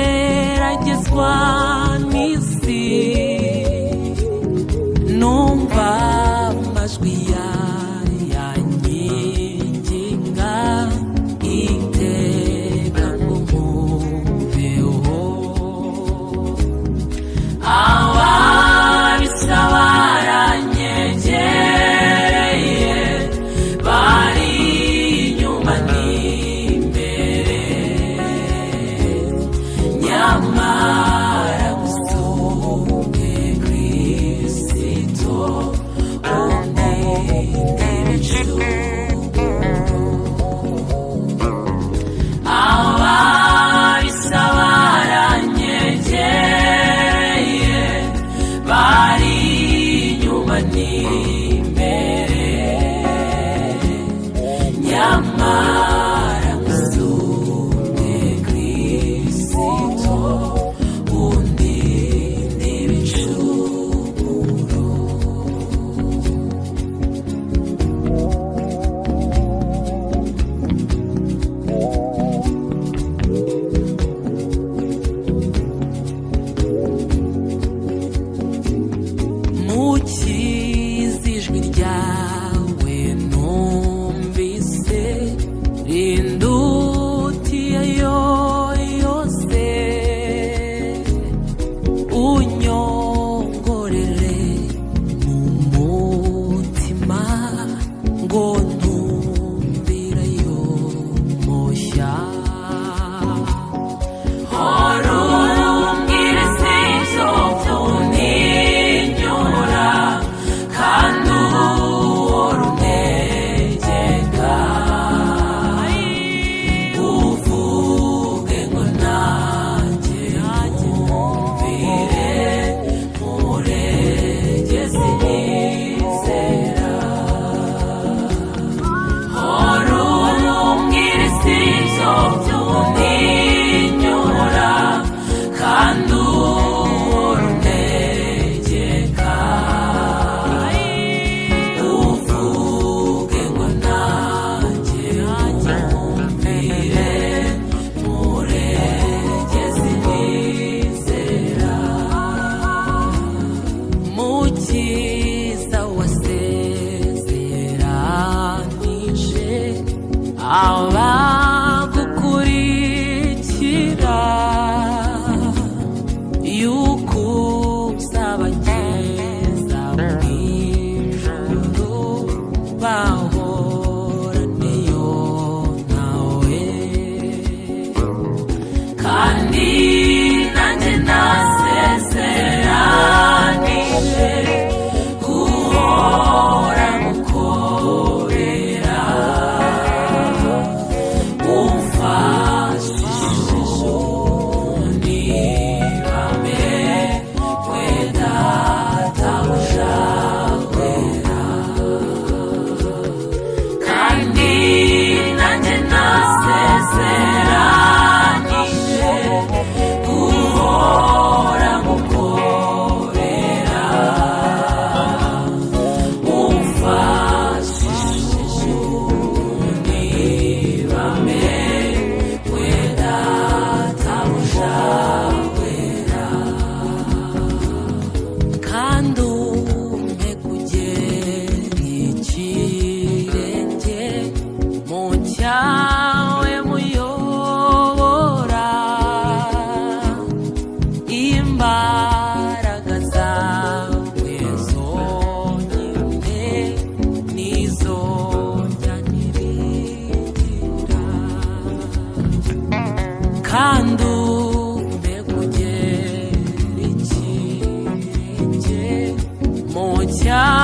ngeragezwa n'isi numva amajwi yanyinginga iteka ngo nkumveho ababisa baranyegereye bari inyuma n'imbere nyamara gusuke Kristo undi n'ibicumuro ababisa baranyegereye bari inyuma n'imbere nyamara gusuke Kristo undi n'ibicumuro mukiza ijwi ryawe numvise rindutiye yose unyongorere mu mutima ngo ntumvira yo moshya horumbwire sivyo vyoninyura kandi uruntegeka uvuge ngo nanjye nkumvire muregeze nizera horumbwire sivyo vyoninyura kandi uruntegeka uvuge ngo nanjye nkumvire muregeze nizera mukiza wasezeranije abagukurikira yuko uzabageza mw'ijuru bahoraniyo nawe kandi nanjye nasezeranije guhora mukorera umfashije nibame we databuja wera kandi nanjye nasezeranije guhora mukorera umfashije nibame we databuja wera kandi umpe kugera ikirenge mu cyawe muyobora imbaraga zawe zonyine nizo njyanirira kandi umpe kugera ikirenge mu cyawe